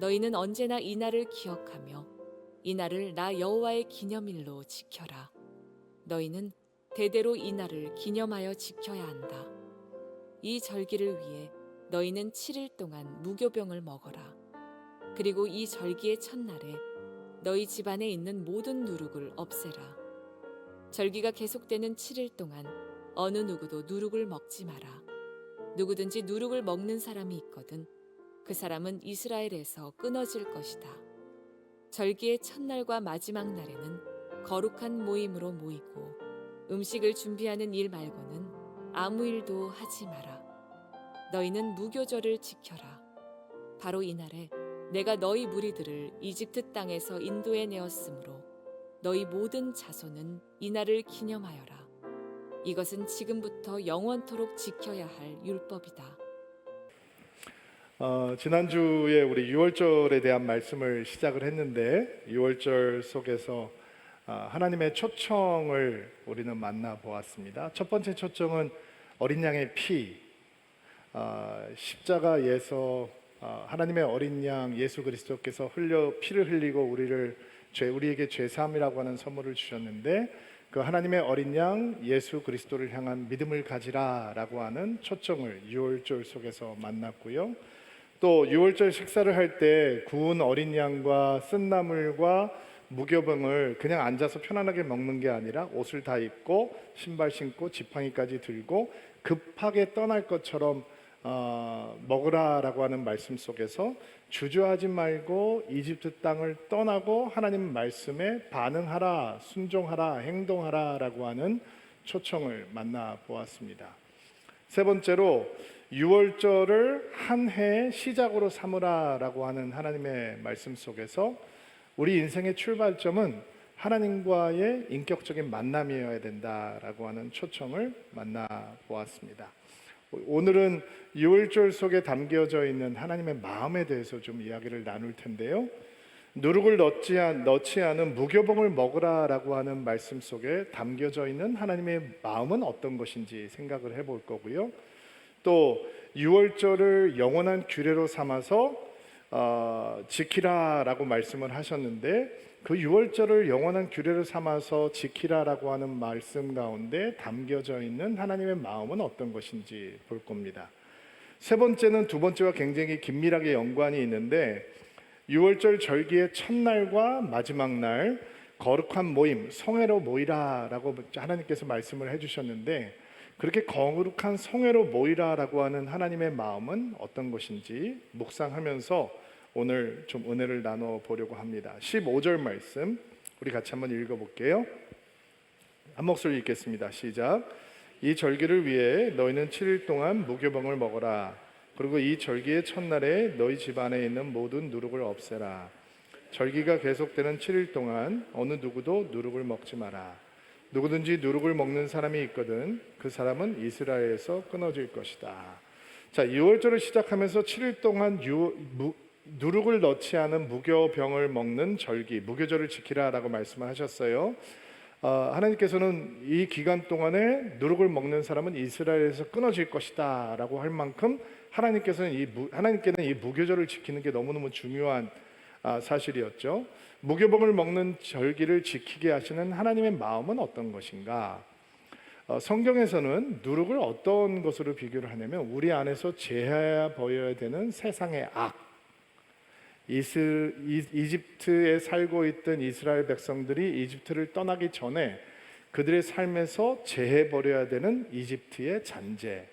너희는 언제나 이 날을 기억하며 이 날을 나 여호와의 기념일로 지켜라. 너희는 대대로 이 날을 기념하여 지켜야 한다. 이 절기를 위해 너희는 7일 동안 무교병을 먹어라. 그리고 이 절기의 첫날에 너희 집안에 있는 모든 누룩을 없애라. 절기가 계속되는 7일 동안 어느 누구도 누룩을 먹지 마라. 누구든지 누룩을 먹는 사람이 있거든 그 사람은 이스라엘에서 끊어질 것이다. 절기의 첫날과 마지막 날에는 거룩한 모임으로 모이고 음식을 준비하는 일 말고는 아무 일도 하지 마라. 너희는 무교절을 지켜라. 바로 이날에 내가 너희 무리들을 이집트 땅에서 인도해 내었으므로 너희 모든 자손은 이날을 기념하여라. 이것은 지금부터 영원토록 지켜야 할 율법이다. 지난주에 우리 유월절에 대한 말씀을 시작을 했는데 유월절 속에서 하나님의 초청을 우리는 만나보았습니다. 첫 번째 초청은 어린 양의 피, 십자가에서 하나님의 어린 양 예수 그리스도께서 피를 흘리고 우리에게 죄사함이라고 하는 선물을 주셨는데 그 하나님의 어린 양 예수 그리스도를 향한 믿음을 가지라라고 하는 초청을 유월절 속에서 만났고요. 또 유월절 식사를 할 때 구운 어린 양과 쓴나물과 무교병을 그냥 앉아서 편안하게 먹는 게 아니라 옷을 다 입고 신발 신고 지팡이까지 들고 급하게 떠날 것처럼 먹으라라고 하는 말씀 속에서 주저하지 말고 이집트 땅을 떠나고 하나님 말씀에 반응하라, 순종하라, 행동하라라고 하는 초청을 만나보았습니다. 세 번째로 유월절을 한 해의 시작으로 삼으라라고 하는 하나님의 말씀 속에서 우리 인생의 출발점은 하나님과의 인격적인 만남이어야 된다라고 하는 초청을 만나보았습니다. 오늘은 유월절 속에 담겨져 있는 하나님의 마음에 대해서 좀 이야기를 나눌 텐데요. 누룩을 넣지 않은 무교병을 먹으라라고 하는 말씀 속에 담겨져 있는 하나님의 마음은 어떤 것인지 생각을 해볼 거고요. 또 유월절을 영원한 규례로 삼아서 지키라라고 말씀을 하셨는데 그 유월절을 영원한 규례로 삼아서 지키라라고 하는 말씀 가운데 담겨져 있는 하나님의 마음은 어떤 것인지 볼 겁니다. 세 번째는 두 번째와 굉장히 긴밀하게 연관이 있는데 유월절 절기의 첫날과 마지막 날 거룩한 모임, 성회로 모이라라고 하나님께서 말씀을 해주셨는데 그렇게 거룩한 성회로 모이라라고 하는 하나님의 마음은 어떤 것인지 묵상하면서 오늘 좀 은혜를 나눠 보려고 합니다. 15절 말씀 우리 같이 한번 읽어볼게요. 한 목소리 읽겠습니다. 시작. 이 절기를 위해 너희는 7일 동안 무교병을 먹어라. 그리고 이 절기의 첫날에 너희 집안에 있는 모든 누룩을 없애라. 절기가 계속되는 7일 동안 어느 누구도 누룩을 먹지 마라. 누구든지 누룩을 먹는 사람이 있거든 그 사람은 이스라엘에서 끊어질 것이다. 자, 유월절을 시작하면서 7일 동안 누룩을 넣지 않은 무교병을 먹는 절기, 무교절을 지키라라고 말씀을 하셨어요. 하나님께서는 이 기간 동안에 누룩을 먹는 사람은 이스라엘에서 끊어질 것이다 라고 할 만큼 하나님께는 이 무교절을 지키는 게 너무너무 중요한 사실이었죠. 무교병을 먹는 절기를 지키게 하시는 하나님의 마음은 어떤 것인가? 성경에서는 누룩을 어떤 것으로 비교를 하냐면 우리 안에서 제하여 보여야 되는 세상의 악, 이집트에 살고 있던 이스라엘 백성들이 이집트를 떠나기 전에 그들의 삶에서 제해버려야 되는 이집트의 잔재,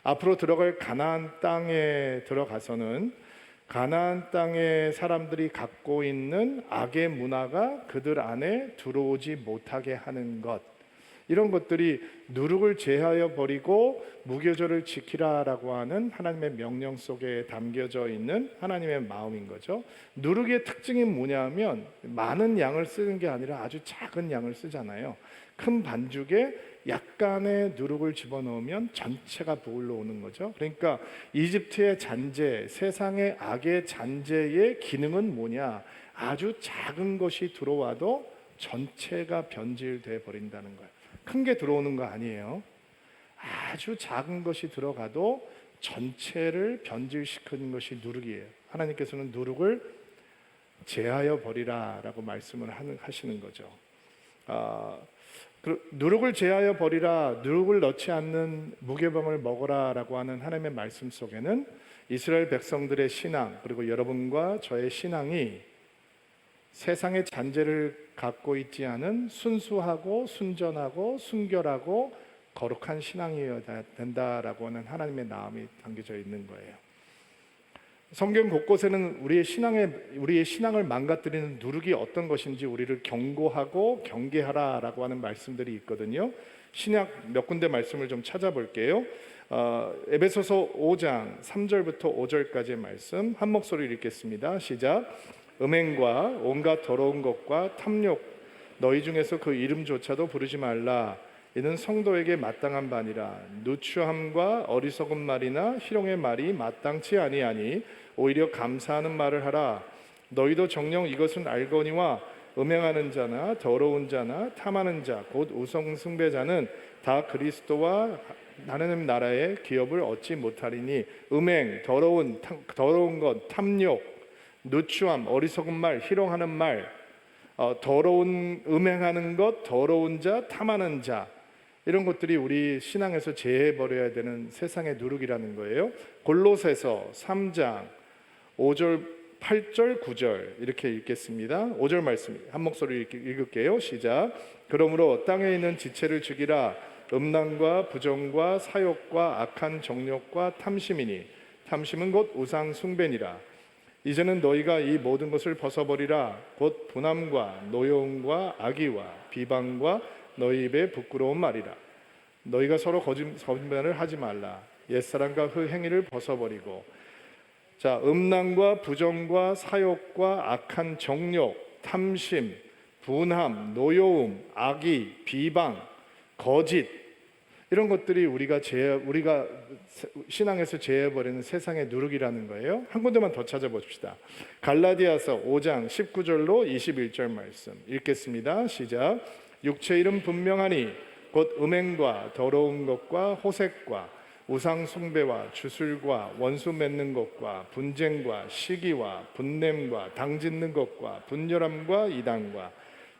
앞으로 들어갈 가나안 땅에 들어가서는 가나안 땅의 사람들이 갖고 있는 악의 문화가 그들 안에 들어오지 못하게 하는 것, 이런 것들이 누룩을 제하여 버리고 무교절을 지키라라고 하는 하나님의 명령 속에 담겨져 있는 하나님의 마음인 거죠. 누룩의 특징이 뭐냐면 많은 양을 쓰는 게 아니라 아주 작은 양을 쓰잖아요. 큰 반죽에 약간의 누룩을 집어넣으면 전체가 부을러 오는 거죠. 그러니까 이집트의 잔재, 세상의 악의 잔재의 기능은 뭐냐? 아주 작은 것이 들어와도 전체가 변질돼 버린다는 거예요. 큰 게 들어오는 거 아니에요. 아주 작은 것이 들어가도 전체를 변질시키는 것이 누룩이에요. 하나님께서는 누룩을 제하여 버리라라고 말씀을 하시는 거죠. 누룩을 제하여 버리라, 누룩을 넣지 않는 무교병을 먹어라라고 하는 하나님의 말씀 속에는 이스라엘 백성들의 신앙, 그리고 여러분과 저의 신앙이 세상의 잔재를 갖고 있지 않은 순수하고 순전하고 순결하고 거룩한 신앙이어야 된다라고 하는 하나님의 마음이 담겨져 있는 거예요. 성경 곳곳에는 우리의 신앙을 망가뜨리는 누룩이 어떤 것인지 우리를 경고하고 경계하라라고 하는 말씀들이 있거든요. 신약 몇 군데 말씀을 좀 찾아볼게요. 에베소서 5장 3절부터 5절까지의 말씀 한 목소리로 읽겠습니다. 시작. 음행과 온갖 더러운 것과 탐욕 너희 중에서 그 이름조차도 부르지 말라. 이는 성도에게 마땅한 바니라. 누추함과 어리석은 말이나 희롱의 말이 마땅치 아니하니 오히려 감사하는 말을 하라. 너희도 정녕 이것은 알거니와 음행하는 자나 더러운 자나 탐하는 자 곧 우상 숭배자는 다 그리스도와 하나님 나라의 기업을 얻지 못하리니 음행, 더러운 것, 탐욕, 누추함, 어리석은 말, 희롱하는 말, 음행하는 것, 더러운 자, 탐하는 자, 이런 것들이 우리 신앙에서 제해버려야 되는 세상의 누룩이라는 거예요. 골로새서 3장 5절, 8절, 9절 이렇게 읽겠습니다. 5절 말씀 한 목소리 읽을게요. 시작. 그러므로 땅에 있는 지체를 죽이라. 음란과 부정과 사욕과 악한 정욕과 탐심이니 탐심은 곧 우상 숭배니라. 이제는 너희가 이 모든 것을 벗어버리라. 곧 분함과 노여움과 악의와 비방과 너희 입에 부끄러운 말이라. 너희가 서로 거짓말을 하지 말라. 옛사람과 그 행위를 벗어버리고 자, 음란과 부정과 사욕과 악한 정욕, 탐심, 분함, 노여움, 악의, 비방, 거짓 이런 것들이 우리가 신앙에서 제해버리는 세상의 누룩이라는 거예요. 한 군데만 더 찾아봅시다. 갈라디아서 5장 19절로 21절 말씀 읽겠습니다. 시작. 육체 이름 분명하니 곧 음행과 더러운 것과 호색과 우상 숭배와 주술과 원수 맺는 것과 분쟁과 시기와 분냄과 당짓는 것과 분열함과 이단과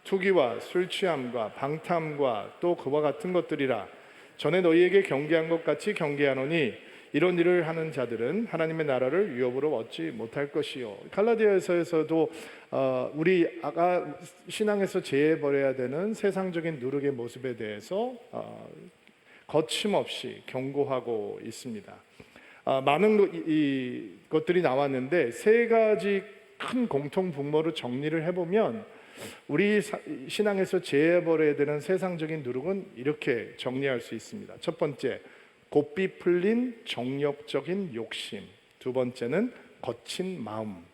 투기와 술 취함과 방탕함과 또 그와 같은 것들이라. 전에 너희에게 경계한 것 같이 경계하노니 이런 일을 하는 자들은 하나님의 나라를 유업으로 얻지 못할 것이요. 갈라디아서에서도 우리 신앙에서 제해버려야 되는 세상적인 누룩의 모습에 대해서 거침없이 경고하고 있습니다. 많은 것들이 나왔는데 세 가지 큰 공통 분모를 정리를 해보면 우리 신앙에서 제해버려야 되는 세상적인 누룩은 이렇게 정리할 수 있습니다. 첫 번째, 곱비 풀린 정욕적인 욕심. 두 번째는 거친 마음.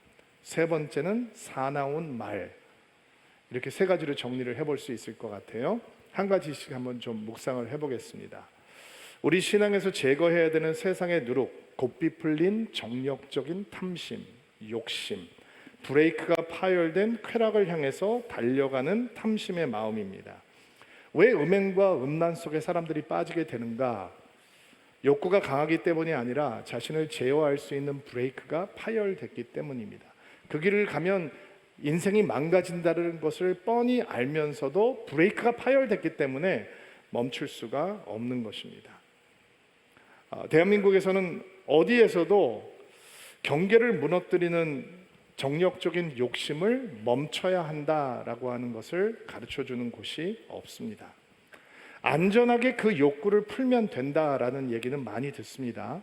세 번째는 사나운 말. 이렇게 세 가지로 정리를 해볼 수 있을 것 같아요. 한 가지씩 한번 좀 묵상을 해보겠습니다. 우리 신앙에서 제거해야 되는 세상의 누룩, 곱비 풀린 정욕적인 탐심, 욕심, 브레이크가 파열된 쾌락을 향해서 달려가는 탐심의 마음입니다. 왜 음행과 음란 속에 사람들이 빠지게 되는가? 욕구가 강하기 때문이 아니라 자신을 제어할 수 있는 브레이크가 파열됐기 때문입니다. 그 길을 가면 인생이 망가진다는 것을 뻔히 알면서도 브레이크가 파열됐기 때문에 멈출 수가 없는 것입니다. 대한민국에서는 어디에서도 경계를 무너뜨리는 정력적인 욕심을 멈춰야 한다라고 하는 것을 가르쳐주는 곳이 없습니다. 안전하게 그 욕구를 풀면 된다라는 얘기는 많이 듣습니다.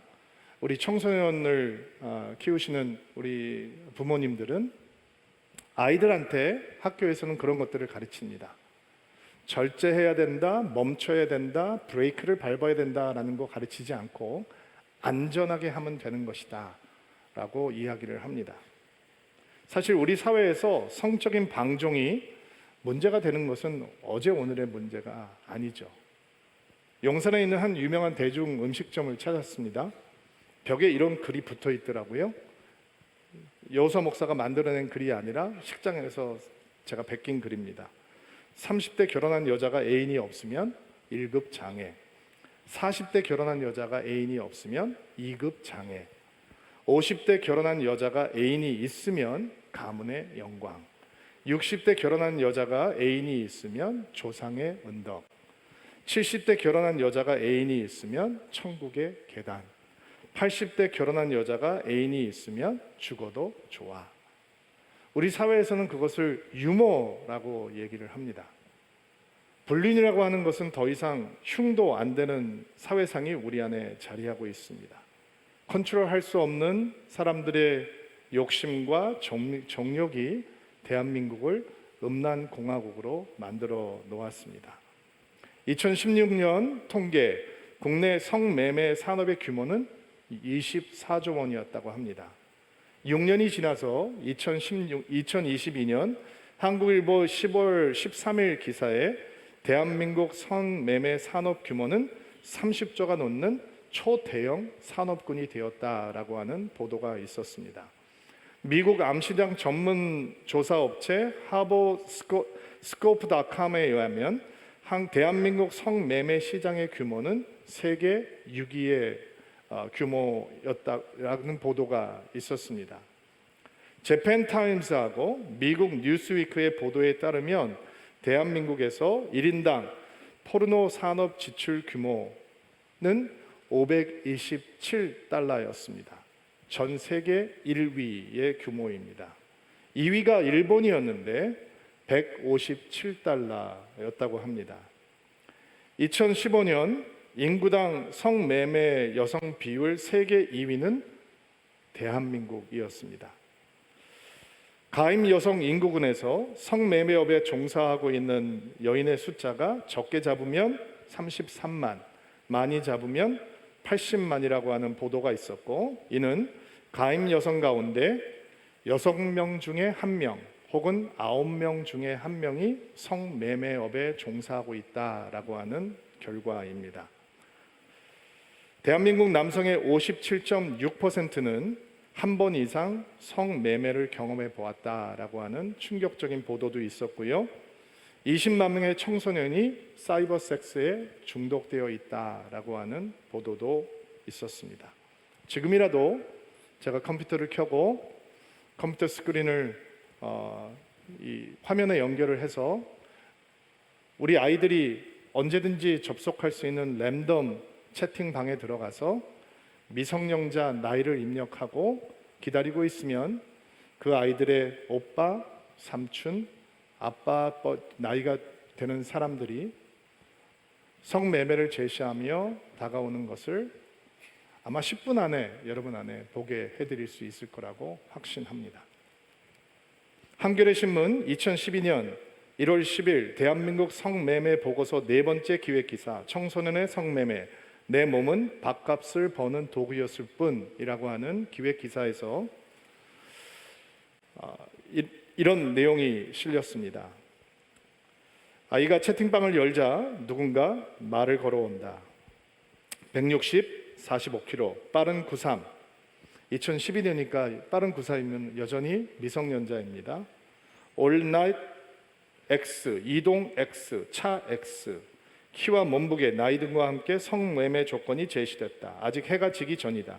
우리 청소년을 키우시는 우리 부모님들은 아이들한테 학교에서는 그런 것들을 가르칩니다. 절제해야 된다, 멈춰야 된다, 브레이크를 밟아야 된다라는 거 가르치지 않고 안전하게 하면 되는 것이다 라고 이야기를 합니다. 사실 우리 사회에서 성적인 방종이 문제가 되는 것은 어제 오늘의 문제가 아니죠. 용산에 있는 한 유명한 대중 음식점을 찾았습니다. 벽에 이런 글이 붙어 있더라고요. 여호수아 목사가 만들어낸 글이 아니라 식장에서 제가 베낀 글입니다. 30대 결혼한 여자가 애인이 없으면 1급 장애, 40대 결혼한 여자가 애인이 없으면 2급 장애, 50대 결혼한 여자가 애인이 있으면 가문의 영광, 60대 결혼한 여자가 애인이 있으면 조상의 은덕, 70대 결혼한 여자가 애인이 있으면 천국의 계단, 80대 결혼한 여자가 애인이 있으면 죽어도 좋아. 우리 사회에서는 그것을 유머라고 얘기를 합니다. 불륜이라고 하는 것은 더 이상 흉도 안 되는 사회상이 우리 안에 자리하고 있습니다. 컨트롤할 수 없는 사람들의 욕심과 정욕이 대한민국을 음란 공화국으로 만들어 놓았습니다. 2016년 통계 국내 성매매 산업의 규모는 24조 원이었다고 합니다. 6년이 지나서 2022년 한국일보 10월 13일 기사에 대한민국 성매매 산업 규모는 30조가 넘는 초대형 산업군이 되었다라고 하는 보도가 있었습니다. 미국 암시장 전문 조사 업체 하버 스코프닷컴에 의하면 대한민국 성매매 시장의 규모는 세계 6위의 규모였다라는 보도가 있었습니다. 재팬타임스하고 미국 뉴스위크의 보도에 따르면 대한민국에서 1인당 포르노 산업 지출 규모는 527달러였습니다. 전 세계 1위의 규모입니다. 2위가 일본이었는데 157달러였다고 합니다. 2015년 인구당 성매매 여성 비율 세계 2위는 대한민국이었습니다. 가임 여성 인구군에서 성매매업에 종사하고 있는 여인의 숫자가 적게 잡으면 33만, 많이 잡으면 80만이라고 하는 보도가 있었고, 이는 가임 여성 가운데 6명 중에 1명 혹은 9명 중에 1명이 성매매업에 종사하고 있다라고 하는 결과입니다. 대한민국 남성의 57.6%는 한 번 이상 성매매를 경험해 보았다라고 하는 충격적인 보도도 있었고요. 20만 명의 청소년이 사이버 섹스에 중독되어 있다라고 하는 보도도 있었습니다. 지금이라도 제가 컴퓨터를 켜고 컴퓨터 스크린을 이 화면에 연결을 해서 우리 아이들이 언제든지 접속할 수 있는 랜덤 채팅방에 들어가서 미성년자 나이를 입력하고 기다리고 있으면 그 아이들의 오빠, 삼촌, 아빠 나이가 되는 사람들이 성매매를 제시하며 다가오는 것을 아마 10분 안에 여러분 안에 보게 해드릴 수 있을 거라고 확신합니다. 한겨레 신문 2012년 1월 10일 대한민국 성매매 보고서 4번째 기획기사 청소년의 성매매 내 몸은 밥값을 버는 도구였을 뿐이라고 하는 기획기사에서 이런 내용이 실렸습니다. 아이가 채팅방을 열자 누군가 말을 걸어온다. 160, 45kg, 빠른 93. 2012년이니까 빠른 94이면 여전히 미성년자입니다. All night X, 이동 X, 차 X, 키와 몸무게, 나이 등과 함께 성매매 조건이 제시됐다. 아직 해가 지기 전이다.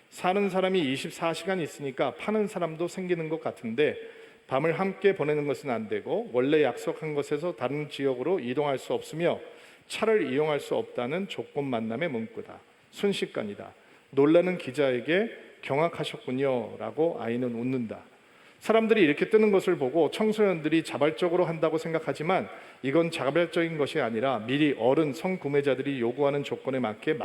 사는 사람이 24시간 있으니까 파는 사람도 생기는 것 같은데 밤을 함께 보내는 것은 안 되고 원래 약속한 곳에서 다른 지역으로 이동할 수 없으며 차를 이용할 수 없다는 조건 만남의 문구다. 순식간이다. 놀라는 기자에게 경악하셨군요 라고 아이는 웃는다. 사람들이 이렇게 뜨는 것을 보고 청소년들이 자발적으로 한다고 생각하지만 이건 자발적인 것이 아니라 미리 어른 성구매자들이 요구하는 조건에 맞게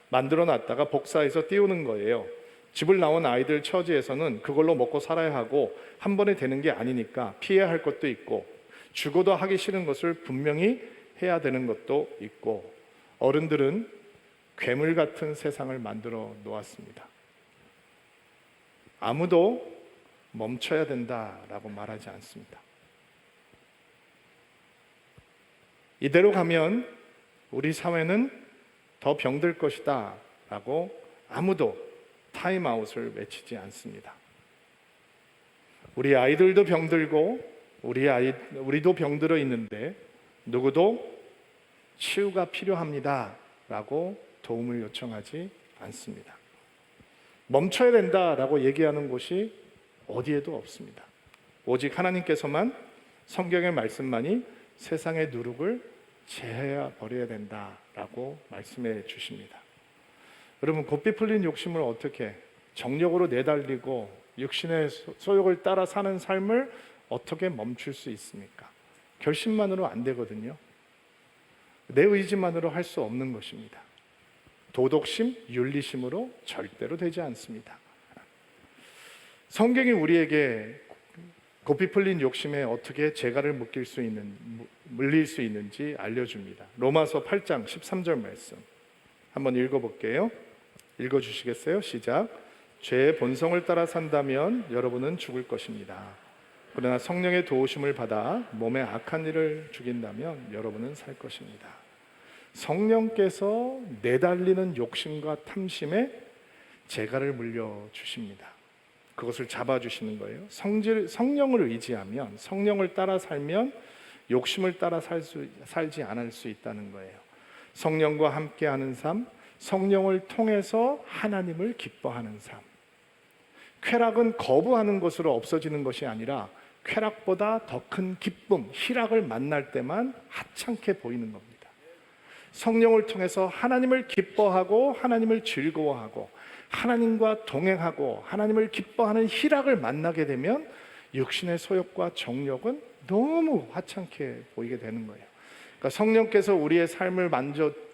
만들어놨다가 복사해서 띄우는 거예요. 집을 나온 아이들 처지에서는 그걸로 먹고 살아야 하고 한 번에 되는 게 아니니까 피해야 할 것도 있고 죽어도 하기 싫은 것을 분명히 해야 되는 것도 있고 어른들은 괴물 같은 세상을 만들어 놓았습니다. 아무도 멈춰야 된다라고 말하지 않습니다. 이대로 가면 우리 사회는 더 병들 것이다 라고 아무도 타임아웃을 외치지 않습니다. 우리 아이들도 병들고 우리도 병들어 있는데 누구도 치유가 필요합니다 라고 도움을 요청하지 않습니다. 멈춰야 된다라고 얘기하는 곳이 어디에도 없습니다. 오직 하나님께서만, 성경의 말씀만이 세상의 누룩을 제해야 버려야 된다라고 말씀해 주십니다. 여러분, 고삐 풀린 욕심을 어떻게 정력으로 내달리고 육신의 소욕을 따라 사는 삶을 어떻게 멈출 수 있습니까? 결심만으로 안 되거든요. 내 의지만으로 할 수 없는 것입니다. 도덕심, 윤리심으로 절대로 되지 않습니다. 성경이 우리에게 고삐 풀린 욕심에 어떻게 재갈을 물릴 수 있는지 알려줍니다. 로마서 8장 13절 말씀 한번 읽어볼게요. 읽어주시겠어요? 시작. 죄의 본성을 따라 산다면 여러분은 죽을 것입니다. 그러나 성령의 도우심을 받아 몸의 악한 일을 죽인다면 여러분은 살 것입니다. 성령께서 내달리는 욕심과 탐심에 재갈을 물려주십니다. 그것을 잡아주시는 거예요. 성령을 의지하면, 성령을 따라 살면 욕심을 따라 살지 않을 수 있다는 거예요. 성령과 함께하는 삶, 성령을 통해서 하나님을 기뻐하는 삶. 쾌락은 거부하는 것으로 없어지는 것이 아니라 쾌락보다 더 큰 기쁨, 희락을 만날 때만 하찮게 보이는 겁니다. 성령을 통해서 하나님을 기뻐하고 하나님을 즐거워하고 하나님과 동행하고 하나님을 기뻐하는 희락을 만나게 되면 육신의 소욕과 정욕은 너무 하찮게 보이게 되는 거예요. 그러니까 성령께서 우리의 삶을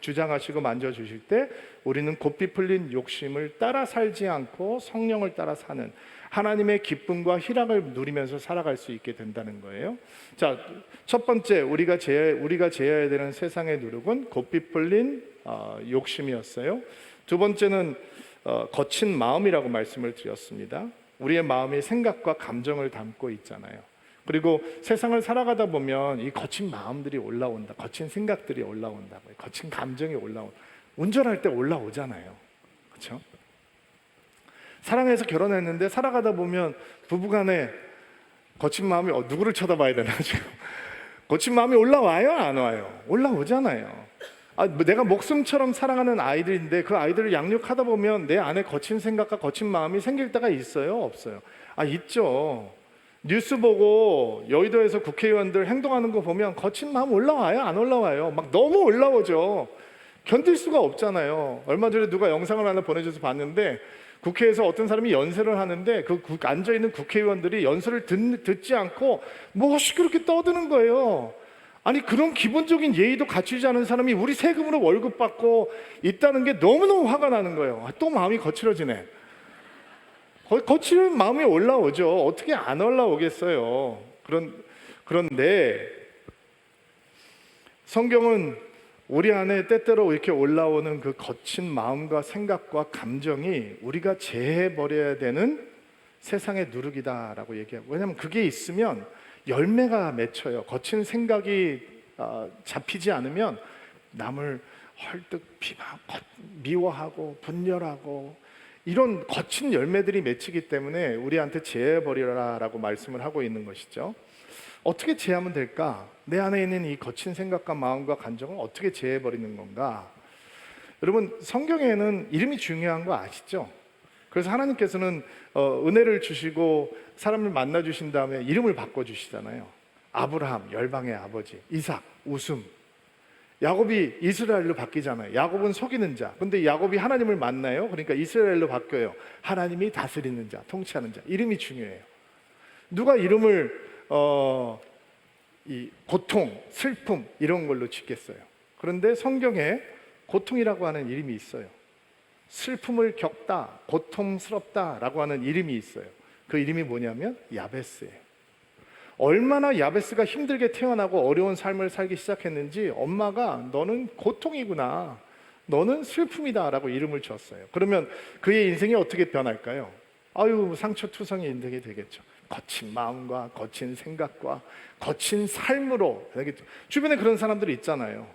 주장하시고 만져주실 때 우리는 고삐 풀린 욕심을 따라 살지 않고 성령을 따라 사는, 하나님의 기쁨과 희락을 누리면서 살아갈 수 있게 된다는 거예요. 자, 첫 번째 우리가 제어해야 되는 세상의 누룩은 고삐 풀린 욕심이었어요. 두 번째는 거친 마음이라고 말씀을 드렸습니다. 우리의 마음이 생각과 감정을 담고 있잖아요. 그리고 세상을 살아가다 보면 이 거친 마음들이 올라온다, 거친 생각들이 올라온다고요. 거친 감정이 올라온다. 운전할 때 올라오잖아요. 그렇죠? 사랑해서 결혼했는데 살아가다 보면 부부간에 거친 마음이 누구를 쳐다봐야 되나 지금. 거친 마음이 올라와요, 안 와요? 올라오잖아요. 내가 목숨처럼 사랑하는 아이들인데 그 아이들을 양육하다 보면 내 안에 거친 생각과 거친 마음이 생길 때가 있어요, 없어요? 있죠. 뉴스 보고 여의도에서 국회의원들 행동하는 거 보면 거친 마음 올라와요, 안 올라와요? 막 너무 올라오죠. 견딜 수가 없잖아요. 얼마 전에 누가 영상을 하나 보내줘서 봤는데 국회에서 어떤 사람이 연설을 하는데 앉아있는 국회의원들이 연설을 듣지 않고 뭐 시끄럽게 떠드는 거예요. 아니, 그런 기본적인 예의도 갖추지 않은 사람이 우리 세금으로 월급 받고 있다는 게 너무너무 화가 나는 거예요. 또 마음이 거칠어지네. 거칠은 마음이 올라오죠. 어떻게 안 올라오겠어요. 그런데 성경은 우리 안에 때때로 이렇게 올라오는 그 거친 마음과 생각과 감정이 우리가 제해버려야 되는 세상의 누룩이다라고 얘기하고, 왜냐하면 그게 있으면 열매가 맺혀요. 거친 생각이 잡히지 않으면 남을 헐떡 미워하고 분열하고 이런 거친 열매들이 맺히기 때문에 우리한테 제해버리라라고 말씀을 하고 있는 것이죠. 어떻게 제하면 될까? 내 안에 있는 이 거친 생각과 마음과 감정을 어떻게 제해버리는 건가? 여러분, 성경에는 이름이 중요한 거 아시죠? 그래서 하나님께서는 은혜를 주시고 사람을 만나 주신 다음에 이름을 바꿔주시잖아요. 아브라함, 열방의 아버지. 이삭, 웃음. 야곱이 이스라엘로 바뀌잖아요. 야곱은 속이는 자. 근데 야곱이 하나님을 만나요. 그러니까 이스라엘로 바뀌어요. 하나님이 다스리는 자, 통치하는 자. 이름이 중요해요. 누가 이름을 이 고통, 슬픔 이런 걸로 짓겠어요? 그런데 성경에 고통이라고 하는 이름이 있어요. 슬픔을 겪다, 고통스럽다라고 하는 이름이 있어요. 그 이름이 뭐냐면 야베스예요. 얼마나 야베스가 힘들게 태어나고 어려운 삶을 살기 시작했는지 엄마가 너는 고통이구나, 너는 슬픔이다 라고 이름을 줬어요. 그러면 그의 인생이 어떻게 변할까요? 상처투성이 인생이 되겠죠. 거친 마음과 거친 생각과 거친 삶으로. 주변에 그런 사람들이 있잖아요.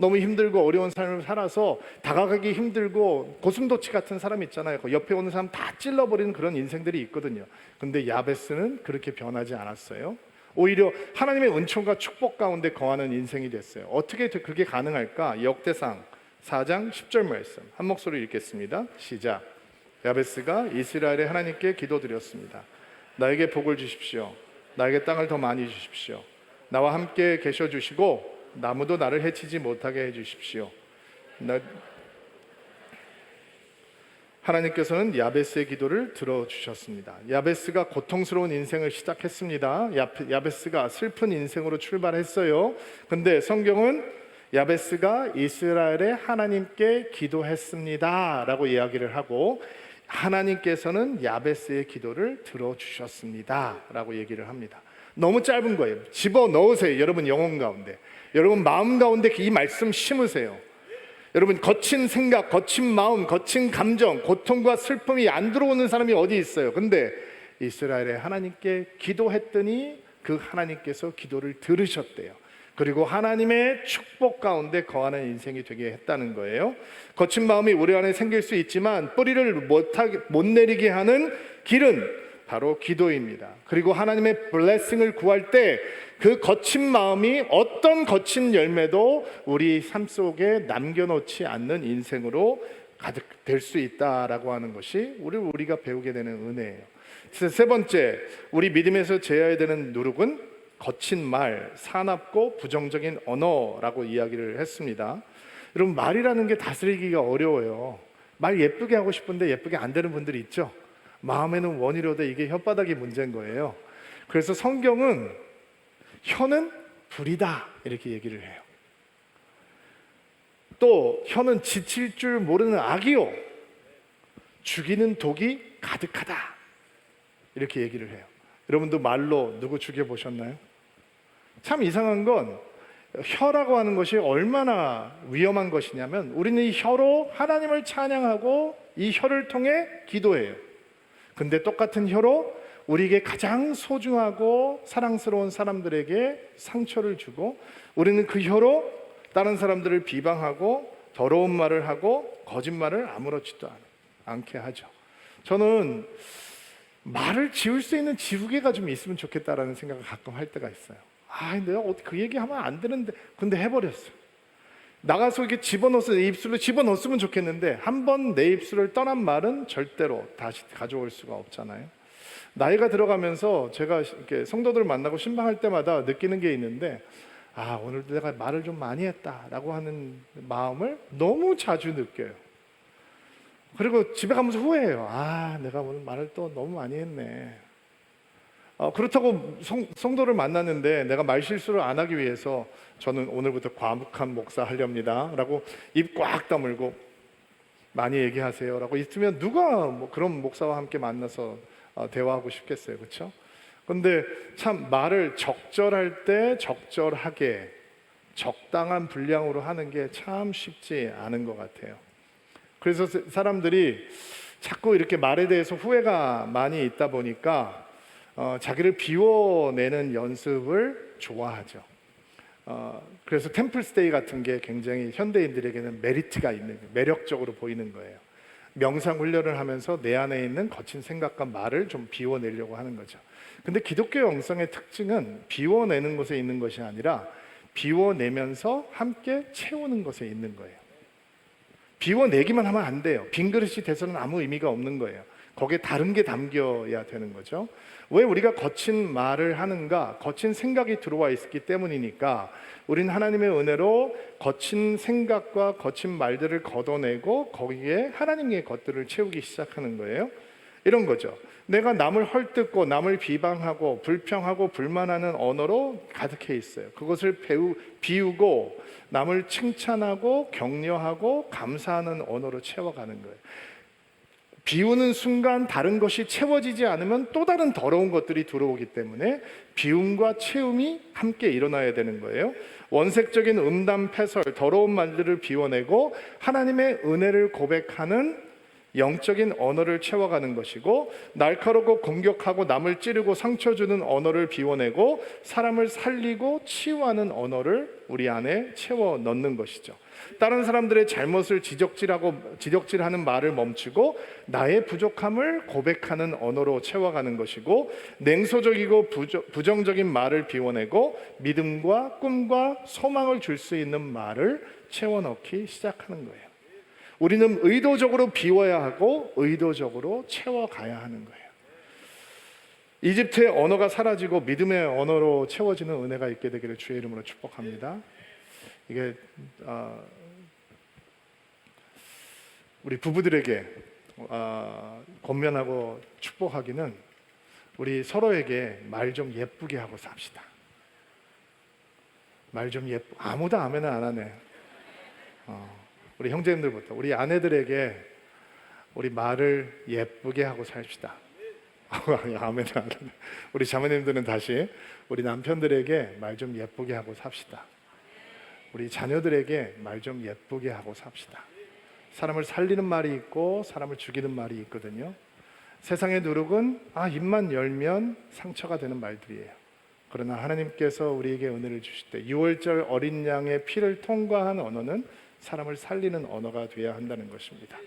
너무 힘들고 어려운 삶을 살아서 다가가기 힘들고 고슴도치 같은 사람 있잖아요. 그 옆에 오는 사람 다 찔러버리는 그런 인생들이 있거든요. 근데 야베스는 그렇게 변하지 않았어요. 오히려 하나님의 은총과 축복 가운데 거하는 인생이 됐어요. 어떻게 그게 가능할까? 역대상 4장 10절 말씀 한 목소리 읽겠습니다. 시작. 야베스가 이스라엘의 하나님께 기도드렸습니다. 나에게 복을 주십시오. 나에게 땅을 더 많이 주십시오. 나와 함께 계셔 주시고 나무도 나를 해치지 못하게 해주십시오. 하나님께서는 야베스의 기도를 들어주셨습니다. 야베스가 고통스러운 인생을 시작했습니다. 야베스가 슬픈 인생으로 출발했어요. 근데 성경은 야베스가 이스라엘의 하나님께 기도했습니다 라고 이야기를 하고, 하나님께서는 야베스의 기도를 들어주셨습니다 라고 얘기를 합니다. 너무 짧은 거예요. 집어넣으세요. 여러분 영혼 가운데, 여러분 마음 가운데 이 말씀 심으세요. 여러분 거친 생각, 거친 마음, 거친 감정, 고통과 슬픔이 안 들어오는 사람이 어디 있어요? 근데 이스라엘의 하나님께 기도했더니 그 하나님께서 기도를 들으셨대요. 그리고 하나님의 축복 가운데 거하는 인생이 되게 했다는 거예요. 거친 마음이 우리 안에 생길 수 있지만 뿌리를 못 내리게 하는 길은 바로 기도입니다. 그리고 하나님의 블레싱을 구할 때 그 거친 마음이 어떤 거친 열매도 우리 삶 속에 남겨놓지 않는 인생으로 가득 될 수 있다라고 하는 것이 우리가 배우게 되는 은혜예요. 세 번째, 우리 믿음에서 제어해야 되는 누룩은 거친 말, 사납고 부정적인 언어라고 이야기를 했습니다. 여러분 말이라는 게 다스리기가 어려워요. 말 예쁘게 하고 싶은데 예쁘게 안 되는 분들이 있죠. 마음에는 원이로되 이게 혓바닥이 문제인 거예요. 그래서 성경은 혀는 불이다 이렇게 얘기를 해요. 또 혀는 지칠 줄 모르는 악이요 죽이는 독이 가득하다 이렇게 얘기를 해요. 여러분도 말로 누구 죽여보셨나요? 참 이상한 건 혀라고 하는 것이 얼마나 위험한 것이냐면, 우리는 이 혀로 하나님을 찬양하고 이 혀를 통해 기도해요. 근데 똑같은 혀로 우리에게 가장 소중하고 사랑스러운 사람들에게 상처를 주고, 우리는 그 혀로 다른 사람들을 비방하고 더러운 말을 하고 거짓말을 아무렇지도 않게 하죠. 저는 말을 지울 수 있는 지우개가 좀 있으면 좋겠다라는 생각을 가끔 할 때가 있어요. 내가 어떻게 그 얘기하면 안 되는데, 근데 해버렸어요. 나가서 이렇게 집어넣어서 내 입술로 집어넣었으면 좋겠는데, 한 번 내 입술을 떠난 말은 절대로 다시 가져올 수가 없잖아요. 나이가 들어가면서 제가 이렇게 성도들 만나고 신방할 때마다 느끼는 게 있는데, 오늘도 내가 말을 좀 많이 했다라고 하는 마음을 너무 자주 느껴요. 그리고 집에 가면서 후회해요. 내가 오늘 말을 또 너무 많이 했네. 그렇다고 성도를 만났는데 내가 말 실수를 안 하기 위해서 저는 오늘부터 과묵한 목사 하렵니다 라고 입 꽉 다물고 많이 얘기하세요 라고 있으면 누가 그런 목사와 함께 만나서 대화하고 싶겠어요, 그렇죠? 근데 참 말을 적절할 때 적절하게 적당한 분량으로 하는 게 참 쉽지 않은 것 같아요. 그래서 사람들이 자꾸 이렇게 말에 대해서 후회가 많이 있다 보니까 자기를 비워내는 연습을 좋아하죠. 그래서 템플스테이 같은 게 굉장히 현대인들에게는 메리트가 있는, 매력적으로 보이는 거예요. 명상 훈련을 하면서 내 안에 있는 거친 생각과 말을 좀 비워내려고 하는 거죠. 근데 기독교 영성의 특징은 비워내는 것에 있는 것이 아니라 비워내면서 함께 채우는 것에 있는 거예요. 비워내기만 하면 안 돼요. 빈 그릇이 돼서는 아무 의미가 없는 거예요. 거기에 다른 게 담겨야 되는 거죠. 왜 우리가 거친 말을 하는가? 거친 생각이 들어와 있기 때문이니까 우리는 하나님의 은혜로 거친 생각과 거친 말들을 걷어내고 거기에 하나님의 것들을 채우기 시작하는 거예요. 이런 거죠. 내가 남을 헐뜯고 남을 비방하고 불평하고 불만하는 언어로 가득해 있어요. 그것을 비우고 남을 칭찬하고 격려하고 감사하는 언어로 채워가는 거예요. 비우는 순간 다른 것이 채워지지 않으면 또 다른 더러운 것들이 들어오기 때문에 비움과 채움이 함께 일어나야 되는 거예요. 원색적인 음담, 패설, 더러운 말들을 비워내고 하나님의 은혜를 고백하는 영적인 언어를 채워가는 것이고, 날카롭고 공격하고 남을 찌르고 상처 주는 언어를 비워내고 사람을 살리고 치유하는 언어를 우리 안에 채워 넣는 것이죠. 다른 사람들의 잘못을 지적질하는 말을 멈추고 나의 부족함을 고백하는 언어로 채워가는 것이고, 냉소적이고 부정적인 말을 비워내고 믿음과 꿈과 소망을 줄 수 있는 말을 채워 넣기 시작하는 거예요. 우리는 의도적으로 비워야 하고 의도적으로 채워가야 하는 거예요. 이집트의 언어가 사라지고 믿음의 언어로 채워지는 은혜가 있게 되기를 주의 이름으로 축복합니다. 이게 우리 부부들에게 권면하고 축복하기는, 우리 서로에게 말 좀 예쁘게 하고 삽시다. 말 좀 아무도 아멘은 안 하네. 우리 형제님들부터 우리 아내들에게 우리 말을 예쁘게 하고 삽시다. 아멘은 안 하네. 우리 자매님들은 다시 우리 남편들에게 말 좀 예쁘게 하고 삽시다. 우리 자녀들에게 말 좀 예쁘게 하고 삽시다. 사람을 살리는 말이 있고 사람을 죽이는 말이 있거든요. 세상의 누룩은 입만 열면 상처가 되는 말들이에요. 그러나 하나님께서 우리에게 은혜를 주실 때 유월절 어린 양의 피를 통과한 언어는 사람을 살리는 언어가 되어야 한다는 것입니다.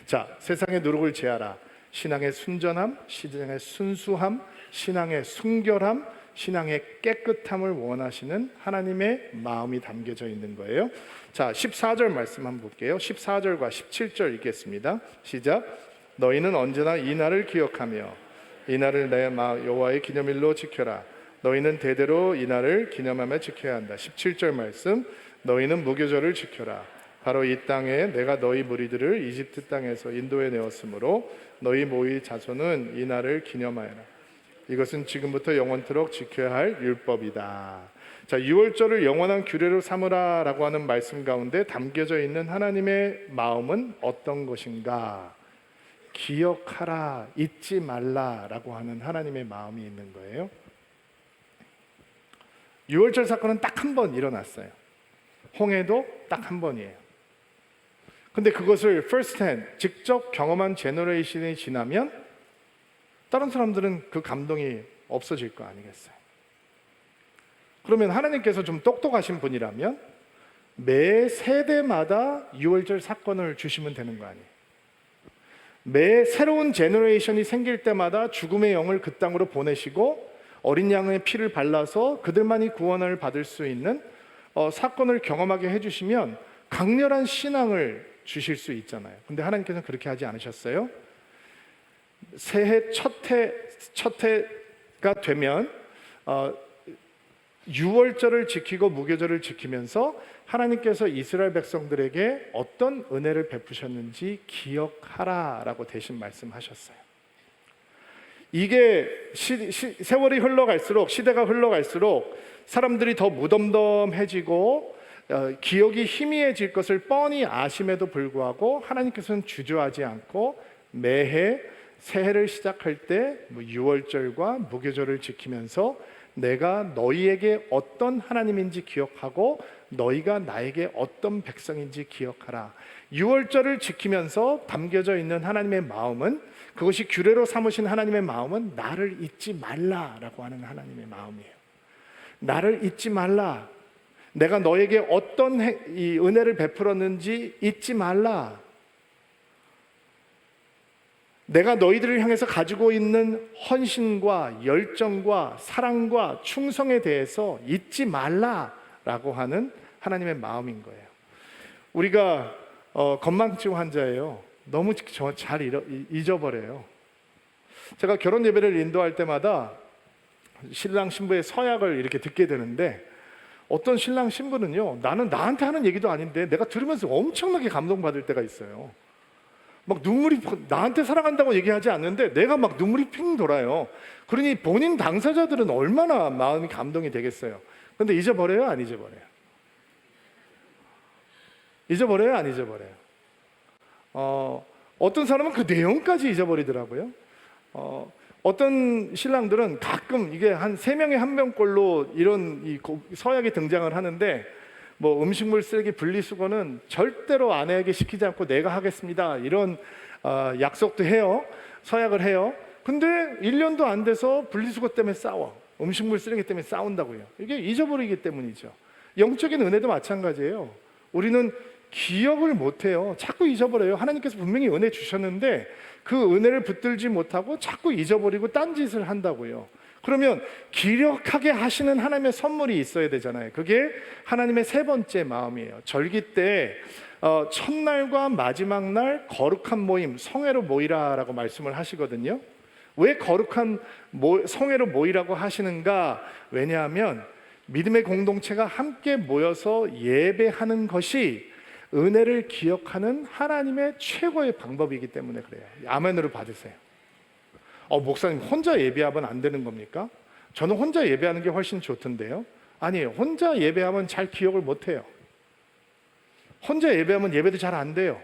자, 세상의 누룩을 제하라. 신앙의 순전함, 신앙의 순수함, 신앙의 순결함, 신앙의 깨끗함을 원하시는 하나님의 마음이 담겨져 있는 거예요. 자, 14절 말씀 한번 볼게요. 14절과 17절 읽겠습니다. 시작. 너희는 언제나 이 날을 기억하며 이 날을 내 여호와의 기념일로 지켜라. 너희는 대대로 이 날을 기념하며 지켜야 한다. 17절 말씀. 너희는 무교절을 지켜라. 바로 이 땅에 내가 너희 무리들을 이집트 땅에서 인도해 내었으므로 너희 모의 자손은 이 날을 기념하여라. 이것은 지금부터 영원토록 지켜야 할 율법이다. 자, 유월절을 영원한 규례로 삼으라 라고 하는 말씀 가운데 담겨져 있는 하나님의 마음은 어떤 것인가? 기억하라, 잊지 말라 라고 하는 하나님의 마음이 있는 거예요. 유월절 사건은 딱 한 번 일어났어요. 홍해도 딱 한 번이에요. 근데 그것을 first hand, 직접 경험한 제너레이션이 지나면 다른 사람들은 그 감동이 없어질 거 아니겠어요? 그러면 하나님께서 좀 똑똑하신 분이라면 매 세대마다 유월절 사건을 주시면 되는 거 아니에요? 매 새로운 제너레이션이 생길 때마다 죽음의 영을 그 땅으로 보내시고 어린 양의 피를 발라서 그들만이 구원을 받을 수 있는 사건을 경험하게 해주시면 강렬한 신앙을 주실 수 있잖아요. 근데 하나님께서는 그렇게 하지 않으셨어요. 새해 첫 해가 되면 유월절을 지키고 무교절을 지키면서 하나님께서 이스라엘 백성들에게 어떤 은혜를 베푸셨는지 기억하라라고 대신 말씀하셨어요. 이게 세월이 흘러갈수록, 시대가 흘러갈수록 사람들이 더 무덤덤해지고 기억이 희미해질 것을 뻔히 아심에도 불구하고 하나님께서는 주저하지 않고 매해 새해를 시작할 때 유월절과 무교절을 지키면서 내가 너희에게 어떤 하나님인지 기억하고 너희가 나에게 어떤 백성인지 기억하라. 유월절을 지키면서 담겨져 있는 하나님의 마음은, 그것이 규례로 삼으신 하나님의 마음은 나를 잊지 말라라고 하는 하나님의 마음이에요. 나를 잊지 말라. 내가 너에게 어떤 이 은혜를 베풀었는지 잊지 말라. 내가 너희들을 향해서 가지고 있는 헌신과 열정과 사랑과 충성에 대해서 잊지 말라라고 하는 하나님의 마음인 거예요. 우리가 건망증 환자예요. 너무 잘 잊어버려요. 제가 결혼 예배를 인도할 때마다 신랑 신부의 서약을 이렇게 듣게 되는데, 어떤 신랑 신부는요, 나는 나한테 하는 얘기도 아닌데 내가 들으면서 엄청나게 감동받을 때가 있어요. 막 눈물이, 나한테 사랑한다고 얘기하지 않는데 내가 막 눈물이 핑 돌아요. 그러니 본인 당사자들은 얼마나 마음이 감동이 되겠어요. 근데 잊어버려요, 안 잊어버려요? 잊어버려요, 안 잊어버려요? 어떤 사람은 그 내용까지 잊어버리더라고요. 어떤 신랑들은 가끔 이게 한 3명에 1명꼴로 이런 이 서약이 등장을 하는데, 뭐 음식물 쓰레기 분리수거는 절대로 아내에게 시키지 않고 내가 하겠습니다, 이런 약속도 해요. 서약을 해요. 근데 1년도 안 돼서 분리수거 때문에 싸워. 음식물 쓰레기 때문에 싸운다고요. 이게 잊어버리기 때문이죠. 영적인 은혜도 마찬가지예요. 우리는 기억을 못해요. 자꾸 잊어버려요. 하나님께서 분명히 은혜 주셨는데 그 은혜를 붙들지 못하고 자꾸 잊어버리고 딴짓을 한다고요. 그러면 기억하게 하시는 하나님의 선물이 있어야 되잖아요. 그게 하나님의 세 번째 마음이에요. 절기 때 첫날과 마지막 날 거룩한 모임, 성회로 모이라라고 말씀을 하시거든요. 왜 거룩한 성회로 모이라고 하시는가? 왜냐하면 믿음의 공동체가 함께 모여서 예배하는 것이 은혜를 기억하는 하나님의 최고의 방법이기 때문에 그래요. 아멘으로 받으세요. 목사님 혼자 예배하면 안 되는 겁니까? 저는 혼자 예배하는 게 훨씬 좋던데요. 아니에요. 혼자 예배하면 잘 기억을 못해요. 혼자 예배하면 예배도 잘 안 돼요.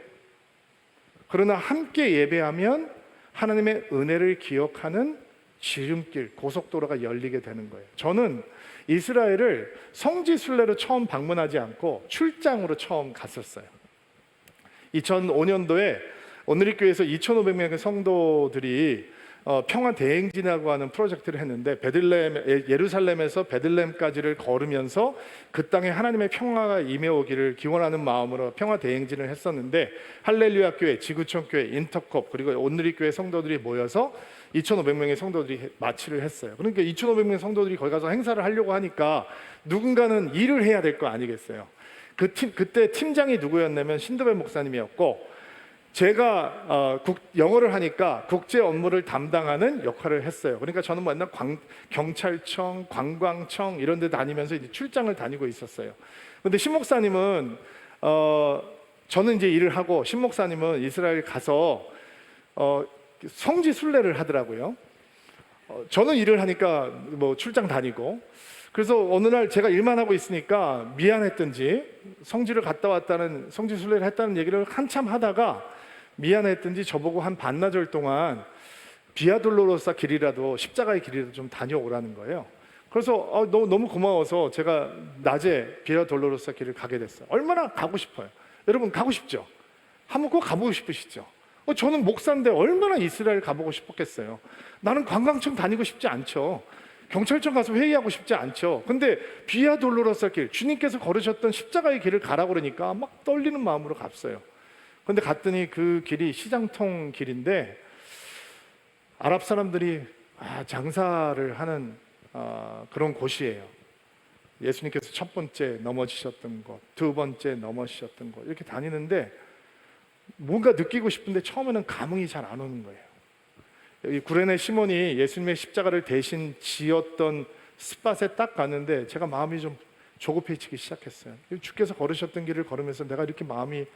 그러나 함께 예배하면 하나님의 은혜를 기억하는 지름길, 고속도로가 열리게 되는 거예요. 저는 이스라엘을 성지순례로 처음 방문하지 않고 출장으로 처음 갔었어요. 2005년도에 오늘리교회에서 2,500명의 성도들이 평화 대행진이라고 하는 프로젝트를 했는데 예루살렘에서 베들레헴까지를 걸으면서 그 땅에 하나님의 평화가 임해오기를 기원하는 마음으로 평화 대행진을 했었는데 할렐루야 교회, 지구촌 교회, 인터콥 그리고 오늘리교회 성도들이 모여서 2,500명의 성도들이 마치를 했어요. 그러니까 2,500명의 성도들이 거기 가서 행사를 하려고 하니까 누군가는 일을 해야 될 거 아니겠어요. 그때 팀장이 누구였냐면 신도배 목사님이었고 제가 영어를 하니까 국제 업무를 담당하는 역할을 했어요. 그러니까 저는 맨날 경찰청, 관광청 이런 데 다니면서 이제 출장을 다니고 있었어요. 근데 신 목사님은 저는 이제 일을 하고 신 목사님은 이스라엘 가서 성지 순례를 하더라고요. 저는 일을 하니까 뭐 출장 다니고 그래서 어느 날 제가 일만 하고 있으니까 미안했던지 성지를 갔다 왔다는 성지 순례를 했다는 얘기를 한참 하다가 미안했던지 저보고 한 반나절 동안 비아돌로로사 길이라도 십자가의 길이라도 좀 다녀오라는 거예요. 그래서 너무 고마워서 제가 낮에 비아돌로로사 길을 가게 됐어요. 얼마나 가고 싶어요. 여러분 가고 싶죠? 한번 꼭 가보고 싶으시죠? 저는 목사인데 얼마나 이스라엘 가보고 싶었겠어요. 나는 관광청 다니고 싶지 않죠. 경찰청 가서 회의하고 싶지 않죠. 근데 비아돌로로사 길, 주님께서 걸으셨던 십자가의 길을 가라 그러니까 막 떨리는 마음으로 갔어요. 근데 갔더니 그 길이 시장통 길인데 아랍 사람들이 장사를 하는 그런 곳이에요. 예수님께서 첫 번째 넘어지셨던 곳, 두 번째 넘어지셨던 곳 이렇게 다니는데 뭔가 느끼고 싶은데 처음에는 감흥이 잘 안 오는 거예요. 이 구레네 시몬이 예수님의 십자가를 대신 지었던 스팟에 딱 갔는데 제가 마음이 좀 조급해지기 시작했어요. 주께서 걸으셨던 길을 걸으면서 내가 이렇게 마음이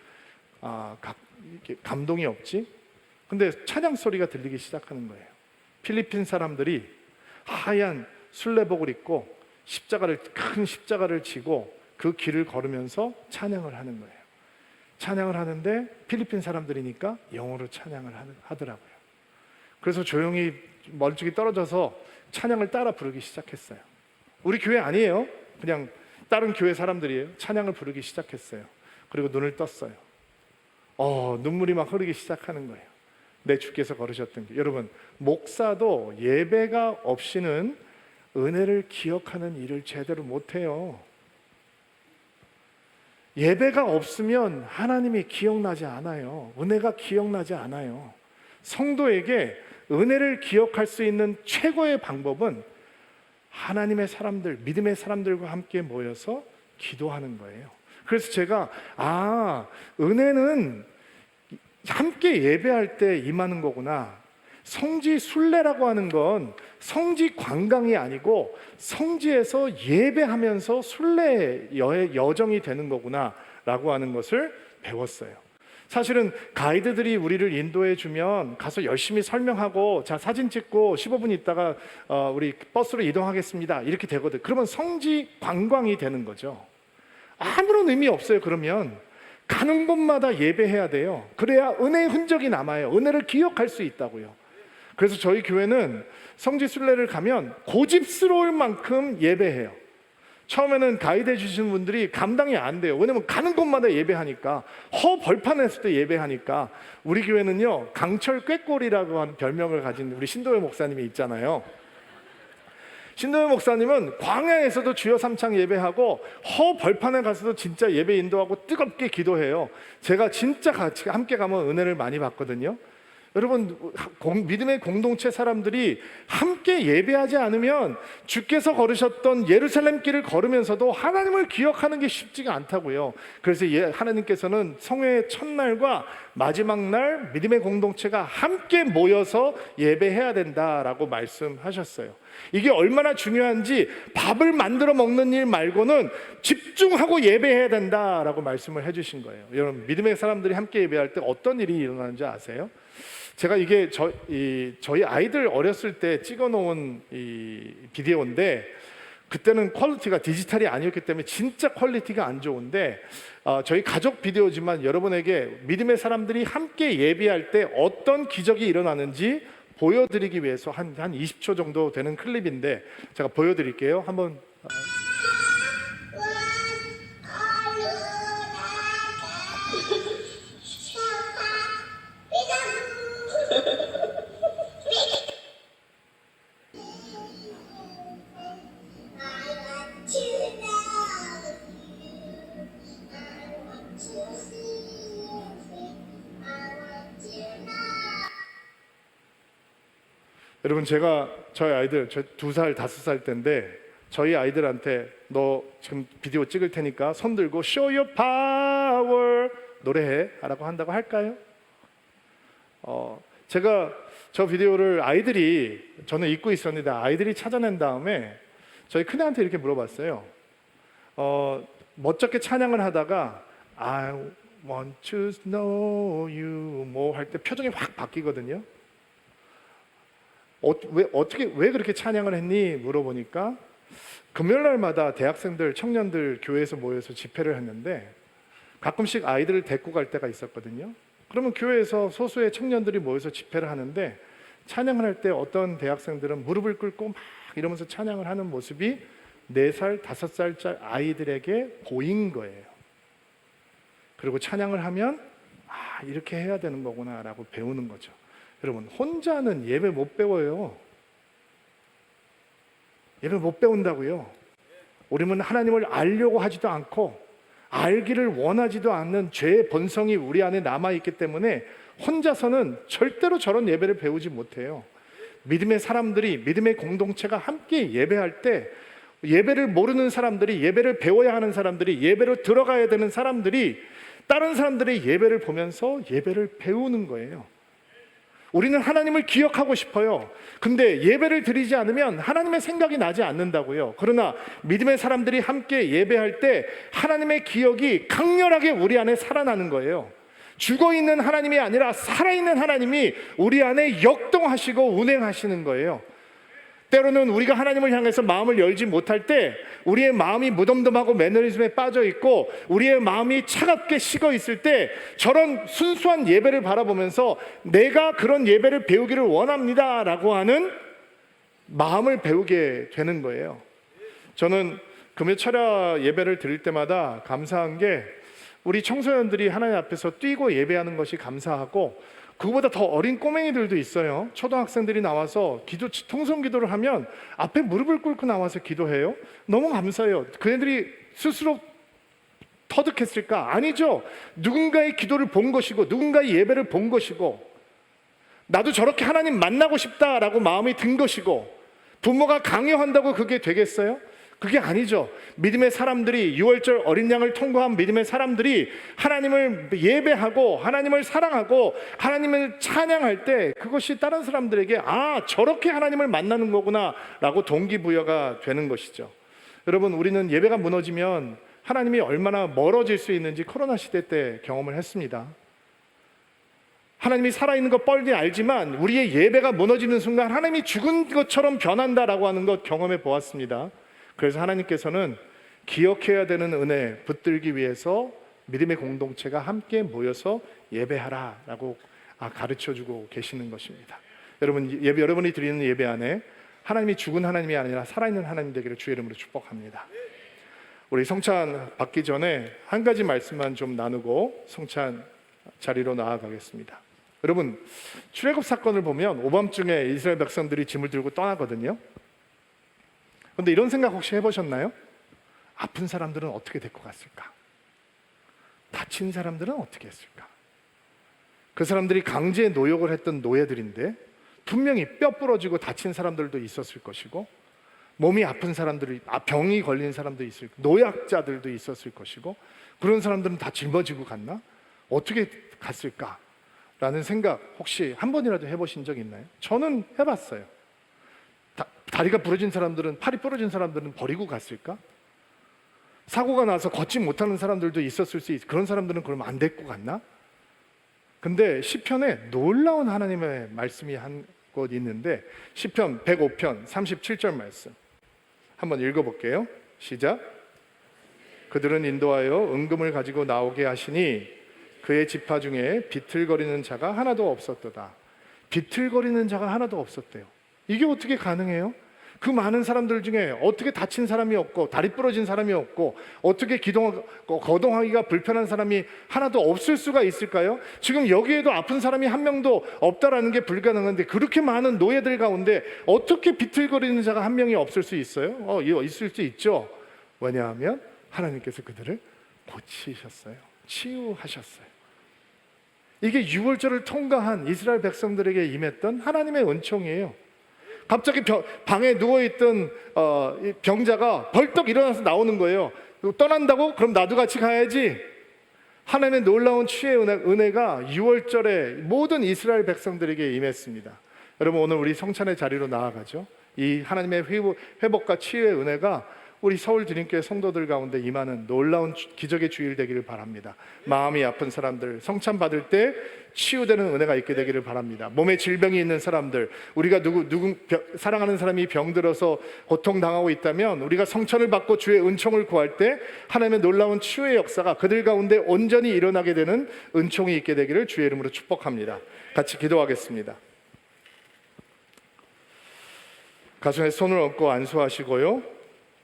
이렇게 감동이 없지? 근데 찬양 소리가 들리기 시작하는 거예요. 필리핀 사람들이 하얀 순례복을 입고 큰 십자가를 지고 그 길을 걸으면서 찬양을 하는 거예요. 찬양을 하는데 필리핀 사람들이니까 영어로 찬양을 하더라고요. 그래서 조용히 멀찍이 떨어져서 찬양을 따라 부르기 시작했어요. 우리 교회 아니에요. 그냥 다른 교회 사람들이에요. 찬양을 부르기 시작했어요. 그리고 눈을 떴어요. 눈물이 막 흐르기 시작하는 거예요. 내 주께서 걸으셨던 길. 여러분, 목사도 예배가 없이는 은혜를 기억하는 일을 제대로 못해요. 예배가 없으면 하나님이 기억나지 않아요. 은혜가 기억나지 않아요. 성도에게 은혜를 기억할 수 있는 최고의 방법은 하나님의 사람들, 믿음의 사람들과 함께 모여서 기도하는 거예요. 그래서 제가 은혜는 함께 예배할 때 임하는 거구나. 성지 순례라고 하는 건 성지 관광이 아니고 성지에서 예배하면서 순례 여정이 되는 거구나 라고 하는 것을 배웠어요. 사실은 가이드들이 우리를 인도해 주면 가서 열심히 설명하고 자 사진 찍고 15분 있다가 우리 버스로 이동하겠습니다 이렇게 되거든. 그러면 성지 관광이 되는 거죠. 아무런 의미 없어요. 그러면 가는 곳마다 예배해야 돼요. 그래야 은혜의 흔적이 남아요. 은혜를 기억할 수 있다고요. 그래서 저희 교회는 성지 순례를 가면 고집스러울 만큼 예배해요. 처음에는 가이드 해주시는 분들이 감당이 안 돼요. 왜냐면 가는 곳마다 예배하니까, 벌판에서도 예배하니까. 우리 교회는요, 강철 꾀꼬리라고 하는 별명을 가진 우리 신도현 목사님이 있잖아요. 신도현 목사님은 광야에서도 주여 삼창 예배하고 벌판에 가서도 진짜 예배 인도하고 뜨겁게 기도해요. 제가 진짜 같이 함께 가면 은혜를 많이 받거든요. 여러분, 믿음의 공동체 사람들이 함께 예배하지 않으면 주께서 걸으셨던 예루살렘 길을 걸으면서도 하나님을 기억하는 게 쉽지가 않다고요. 그래서 하나님께서는 성회의 첫날과 마지막 날 믿음의 공동체가 함께 모여서 예배해야 된다라고 말씀하셨어요. 이게 얼마나 중요한지 밥을 만들어 먹는 일 말고는 집중하고 예배해야 된다라고 말씀을 해주신 거예요. 여러분, 믿음의 사람들이 함께 예배할 때 어떤 일이 일어나는지 아세요? 제가 이게 저희 아이들 어렸을 때 찍어놓은 이 비디오인데, 그때는 퀄리티가 디지털이 아니었기 때문에 진짜 퀄리티가 안 좋은데, 저희 가족 비디오지만 여러분에게 믿음의 사람들이 함께 예배할 때 어떤 기적이 일어나는지 보여드리기 위해서 한 20초 정도 되는 클립인데 제가 보여드릴게요. 한번. 여러분, 제가 저희 아이들 2살, 5살 때인데 저희 아이들한테 너 지금 비디오 찍을 테니까 손 들고 Show your power 노래해 라고 한다고 할까요? 제가 저 비디오를 저는 잊고 있었는데 아이들이 찾아낸 다음에 저희 큰애한테 이렇게 물어봤어요. 멋쩍게 찬양을 하다가 I want to know you 뭐 할 때 표정이 확 바뀌거든요. 왜 그렇게 찬양을 했니? 물어보니까 금요일날마다 대학생들, 청년들 교회에서 모여서 집회를 했는데 가끔씩 아이들을 데리고 갈 때가 있었거든요. 그러면 교회에서 소수의 청년들이 모여서 집회를 하는데 찬양을 할 때 어떤 대학생들은 무릎을 꿇고 막 이러면서 찬양을 하는 모습이 4살, 5살짜리 아이들에게 보인 거예요. 그리고 찬양을 하면 이렇게 해야 되는 거구나 라고 배우는 거죠. 여러분, 혼자는 예배 못 배워요. 예배 못 배운다고요. 우리는 하나님을 알려고 하지도 않고 알기를 원하지도 않는 죄의 본성이 우리 안에 남아있기 때문에 혼자서는 절대로 저런 예배를 배우지 못해요. 믿음의 사람들이, 믿음의 공동체가 함께 예배할 때 예배를 모르는 사람들이, 예배를 배워야 하는 사람들이, 예배로 들어가야 되는 사람들이 다른 사람들의 예배를 보면서 예배를 배우는 거예요. 우리는 하나님을 기억하고 싶어요. 근데 예배를 드리지 않으면 하나님의 생각이 나지 않는다고요. 그러나 믿음의 사람들이 함께 예배할 때 하나님의 기억이 강렬하게 우리 안에 살아나는 거예요. 죽어있는 하나님이 아니라 살아있는 하나님이 우리 안에 역동하시고 운행하시는 거예요. 때로는 우리가 하나님을 향해서 마음을 열지 못할 때 우리의 마음이 무덤덤하고 매너리즘에 빠져 있고 우리의 마음이 차갑게 식어 있을 때 저런 순수한 예배를 바라보면서 내가 그런 예배를 배우기를 원합니다 라고 하는 마음을 배우게 되는 거예요. 저는 금요 철야 예배를 드릴 때마다 감사한 게 우리 청소년들이 하나님 앞에서 뛰고 예배하는 것이 감사하고, 그거보다 더 어린 꼬맹이들도 있어요. 초등학생들이 나와서 통성 기도를 하면 앞에 무릎을 꿇고 나와서 기도해요. 너무 감사해요. 그네들이 스스로 터득했을까? 아니죠. 누군가의 기도를 본 것이고 누군가의 예배를 본 것이고 나도 저렇게 하나님 만나고 싶다라고 마음이 든 것이고, 부모가 강요한다고 그게 되겠어요? 그게 아니죠. 믿음의 사람들이, 유월절 어린 양을 통과한 믿음의 사람들이 하나님을 예배하고 하나님을 사랑하고 하나님을 찬양할 때 그것이 다른 사람들에게 저렇게 하나님을 만나는 거구나 라고 동기부여가 되는 것이죠. 여러분, 우리는 예배가 무너지면 하나님이 얼마나 멀어질 수 있는지 코로나 시대 때 경험을 했습니다. 하나님이 살아있는 것 뻔히 알지만 우리의 예배가 무너지는 순간 하나님이 죽은 것처럼 변한다라고 하는 것 경험해 보았습니다. 그래서 하나님께서는 기억해야 되는 은혜 붙들기 위해서 믿음의 공동체가 함께 모여서 예배하라 라고 가르쳐주고 계시는 것입니다. 여러분이 드리는 예배 안에 하나님이 죽은 하나님이 아니라 살아있는 하나님 되기를 주의 이름으로 축복합니다. 우리 성찬 받기 전에 한 가지 말씀만 좀 나누고 성찬 자리로 나아가겠습니다. 여러분, 출애굽 사건을 보면 오밤중에 이스라엘 백성들이 짐을 들고 떠나거든요. 그런데 이런 생각 혹시 해보셨나요? 아픈 사람들은 어떻게 데리고 갔을까? 다친 사람들은 어떻게 했을까? 그 사람들이 강제 노역을 했던 노예들인데 분명히 뼈 부러지고 다친 사람들도 있었을 것이고, 몸이 아픈 사람들이, 병이 걸린 사람도 있을, 노약자들도 있었을 것이고, 그런 사람들은 다 짊어지고 갔나? 어떻게 갔을까? 라는 생각 혹시 한 번이라도 해보신 적 있나요? 저는 해봤어요. 다리가 부러진 사람들은, 팔이 부러진 사람들은 버리고 갔을까? 사고가 나서 걷지 못하는 사람들도 있었을 수 있고, 그런 사람들은 그러면 안 데리고 갔나? 근데 시편에 놀라운 하나님의 말씀이 한 곳 있는데, 시편 105편 37절 말씀 한번 읽어볼게요. 시작. 그들은 인도하여 은금을 가지고 나오게 하시니 그의 지파 중에 비틀거리는 자가 하나도 없었도다. 비틀거리는 자가 하나도 없었대요. 이게 어떻게 가능해요? 그 많은 사람들 중에 어떻게 다친 사람이 없고, 다리 부러진 사람이 없고, 어떻게 거동하기가 불편한 사람이 하나도 없을 수가 있을까요? 지금 여기에도 아픈 사람이 한 명도 없다라는 게 불가능한데, 그렇게 많은 노예들 가운데 어떻게 비틀거리는 자가 한 명이 없을 수 있어요? 있을 수 있죠. 왜냐하면 하나님께서 그들을 고치셨어요. 치유하셨어요. 이게 유월절을 통과한 이스라엘 백성들에게 임했던 하나님의 은총이에요. 갑자기 방에 누워있던 병자가 벌떡 일어나서 나오는 거예요. 떠난다고? 그럼 나도 같이 가야지. 하나님의 놀라운 치유의 은혜가 유월절에 모든 이스라엘 백성들에게 임했습니다. 여러분, 오늘 우리 성찬의 자리로 나아가죠. 이 하나님의 회복과 치유의 은혜가 우리 서울 드림교회 성도들 가운데 임하는 놀라운 기적의 주일 되기를 바랍니다. 마음이 아픈 사람들, 성찬 받을 때 치유되는 은혜가 있게 되기를 바랍니다. 몸에 질병이 있는 사람들, 우리가 사랑하는 사람이 병들어서 고통당하고 있다면 우리가 성찬을 받고 주의 은총을 구할 때 하나님의 놀라운 치유의 역사가 그들 가운데 온전히 일어나게 되는 은총이 있게 되기를 주의 이름으로 축복합니다. 같이 기도하겠습니다. 가슴에 손을 얹고 안수하시고요,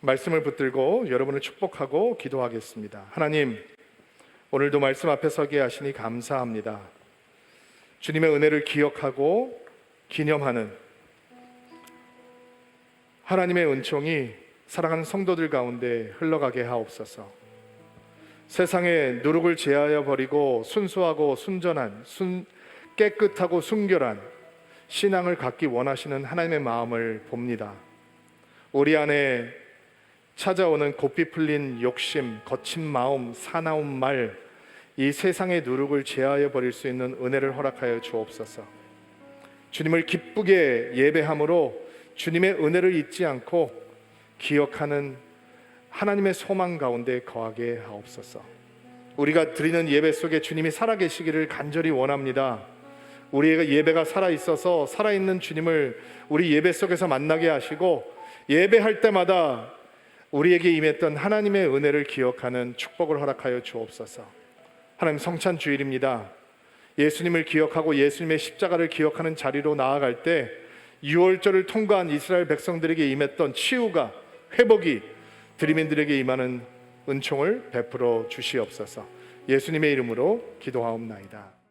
말씀을 붙들고 여러분을 축복하고 기도하겠습니다. 하나님, 오늘도 말씀 앞에 서게 하시니 감사합니다. 주님의 은혜를 기억하고 기념하는 하나님의 은총이 사랑하는 성도들 가운데 흘러가게 하옵소서. 세상의 누룩을 제하여 버리고 순수하고 순전한, 깨끗하고 순결한 신앙을 갖기 원하시는 하나님의 마음을 봅니다. 우리 안에 찾아오는 고삐 풀린 욕심, 거친 마음, 사나운 말, 이 세상의 누룩을 제하여 버릴 수 있는 은혜를 허락하여 주옵소서. 주님을 기쁘게 예배함으로 주님의 은혜를 잊지 않고 기억하는 하나님의 소망 가운데 거하게 하옵소서. 우리가 드리는 예배 속에 주님이 살아계시기를 간절히 원합니다. 우리의 예배가 살아있어서 살아있는 주님을 우리 예배 속에서 만나게 하시고, 예배할 때마다 우리에게 임했던 하나님의 은혜를 기억하는 축복을 허락하여 주옵소서. 하나님, 성찬 주일입니다. 예수님을 기억하고 예수님의 십자가를 기억하는 자리로 나아갈 때 유월절을 통과한 이스라엘 백성들에게 임했던 치유가, 회복이 드림인들에게 임하는 은총을 베풀어 주시옵소서. 예수님의 이름으로 기도하옵나이다.